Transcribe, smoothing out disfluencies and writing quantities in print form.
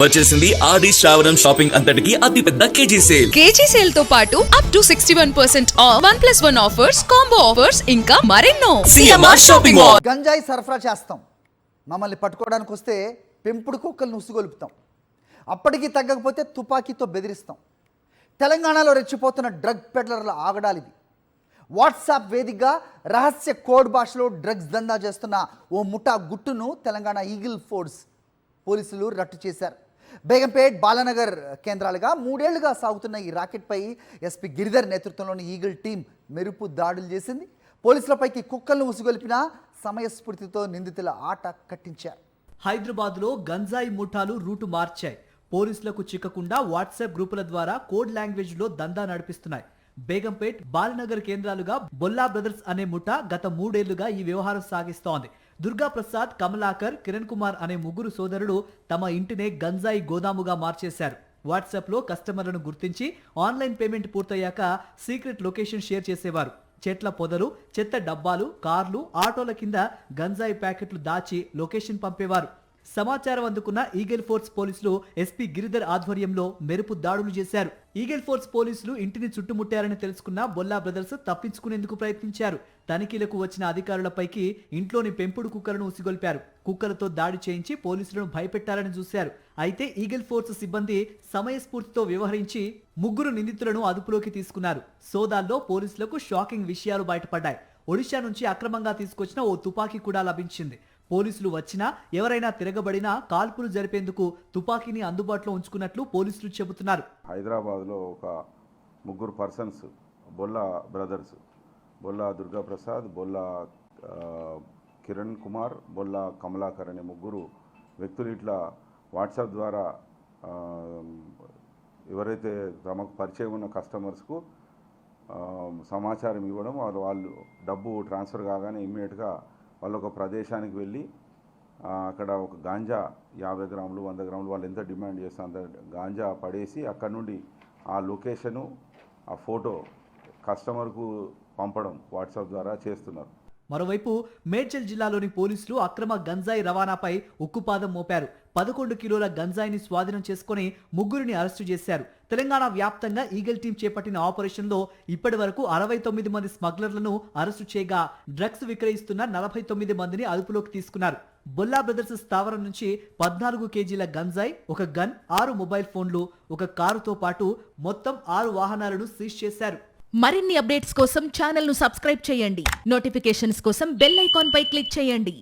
వచ్చేసింది ఆది శ్రావణం షాపింగ్ అంతటికి అతిపెద్ద కేజీ సేల్. కేజీ సేల్ తో పాటు up to 61% of 1+1 offers, combo offers ఇంకా మరెన్నో. CMR shopping mall. గంజాయి సరఫరా చేస్తాం, మమ్మల్ని పట్టుకోవడానికి వస్తే పెంపుడు కుక్కలను ఉసుగొలుపుతాం, అప్పటికి తగ్గకపోతే తుపాకీతో బెదిరిస్తాం. తెలంగాణలో రెచ్చిపోతున్న డ్రగ్ పెడ్లర్ల ఆగడాలివి. వాట్సాప్ వేదికగా రహస్య కోడ్ భాషలో డ్రగ్స్ దందా చేస్తున్న ఓ ముఠా గుట్టును తెలంగాణ ఈగిల్ ఫోర్స్ పోలీసులు రట్టు చేశారు. బేగంపేట్, బాలానగర్ కేంద్రాలుగా 3 ఏళ్లుగా సాగుతున్న ఈ రాకెట్పై ఎస్పీ గిరిధర్ నేతృత్వంలోని ఈగిల్ టీం మెరుపు దాడులు చేసింది. పోలీసులపైకి కుక్కలను ఉసుగొలిపిన సమయస్ఫూర్తితో నిందితుల ఆట కట్టించారు. హైదరాబాద్లో గంజాయి ముఠాలు రూటు మార్చాయి. పోలీసులకు చిక్కకుండా వాట్సాప్ గ్రూపుల ద్వారా కోడ్ లాంగ్వేజ్లో దందా నడిపిస్తున్నాయి. బేగంపేట్, బాలనగర్ కేంద్రాలుగా బొల్లా బ్రదర్స్ అనే ముఠా గత 3 ఏళ్లుగా ఈ వ్యవహారం సాగిస్తోంది. దుర్గా ప్రసాద్, కమలాకర్, కిరణ్ కుమార్ అనే ముగ్గురు సోదరులు తమ ఇంటినే గంజాయి గోదాముగా మార్చేశారు. వాట్సాప్ లో కస్టమర్లను గుర్తించి ఆన్లైన్ పేమెంట్ పూర్తయ్యాక సీక్రెట్ లొకేషన్ షేర్ చేసేవారు. చెట్ల పొదలు, చెత్త డబ్బాలు, కార్లు, ఆటోల కింద గంజాయి ప్యాకెట్లు దాచి లొకేషన్ పంపేవారు. సమాచారం అందుకున్న ఈగల్ ఫోర్స్ పోలీసులు ఎస్పీ గిరిధర్ ఆధ్వర్యంలో మెరుపు దాడులు చేశారు. ఈగల్ ఫోర్స్ పోలీసులు ఇంటిని చుట్టుముట్టారని తెలుసుకున్న బొల్లా బ్రదర్స్ తప్పించుకునేందుకు ప్రయత్నించారు. తనిఖీలకు వచ్చిన అధికారులపైకి ఇంట్లోని పెంపుడు కుక్కలను ఉసిగొల్పారు. కుక్కలతో దాడి చేయించి పోలీసులను భయపెట్టాలని చూశారు. అయితే ఈగల్ ఫోర్స్ సిబ్బంది సమయస్ఫూర్తితో వ్యవహరించి 3 నిందితులను అదుపులోకి తీసుకున్నారు. సోదాల్లో పోలీసులకు షాకింగ్ విషయాలు బయటపడ్డాయి. ఒడిశా నుంచి అక్రమంగా తీసుకొచ్చిన ఓ తుపాకీ కూడా లభించింది. పోలీసులు వచ్చినా, ఎవరైనా తిరగబడినా కాల్పులు జరిపేందుకు తుపాకీని అందుబాటులో ఉంచుకున్నట్లు పోలీసులు చెబుతున్నారు. హైదరాబాద్లో ఒక 3 పర్సన్స్, బొల్లా బ్రదర్స్, బొల్లా దుర్గా ప్రసాద్, బొల్లా కిరణ్ కుమార్, బొల్లా కమలాకర్ అనే 3 వ్యక్తులు ఇట్లా వాట్సాప్ ద్వారా ఎవరైతే తమకు పరిచయం ఉన్న కస్టమర్స్కు సమాచారం ఇవ్వడం, వాళ్ళు డబ్బు ట్రాన్స్ఫర్ కాగానే ఇమ్మీడియట్గా వాళ్ళు ఒక ప్రదేశానికి వెళ్ళి అక్కడ ఒక గాంజా 50 గ్రాములు 100 గ్రాములు వాళ్ళు ఎంత డిమాండ్ చేస్తే అంత గాంజా పడేసి అక్కడ నుండి ఆ లొకేషను, ఆ ఫోటో కస్టమర్కు పంపడం వాట్సాప్ ద్వారా చేస్తున్నారు. మరోవైపు మేడ్చల్ జిల్లాలోని పోలీసులు అక్రమ గంజాయి రవాణాపై ఉక్కుపాదం మోపారు. 11 కిలోల గంజాయిని స్వాధీనం చేసుకుని 3 అరెస్టు చేశారు. తెలంగాణ వ్యాప్తంగా ఈగల్ టీం చేపట్టిన ఆపరేషన్లో ఇప్పటి వరకు 69 మంది స్మగ్లర్లను అరెస్టు చేయగా డ్రగ్స్ విక్రయిస్తున్న 49 మందిని అదుపులోకి తీసుకున్నారు. బొల్లా బ్రదర్స్ స్థావరం నుంచి 14 కేజీల గంజాయి, ఒక గన్, 6 మొబైల్ ఫోన్లు, ఒక కారుతో పాటు మొత్తం 6 వాహనాలను సీజ్ చేశారు. మరిన్ని అప్డేట్స్ కోసం ఛానల్ ను సబ్స్క్రైబ్ చేయండి. నోటిఫికేషన్స్ కోసం బెల్ ఐకాన్ పై క్లిక్ చేయండి.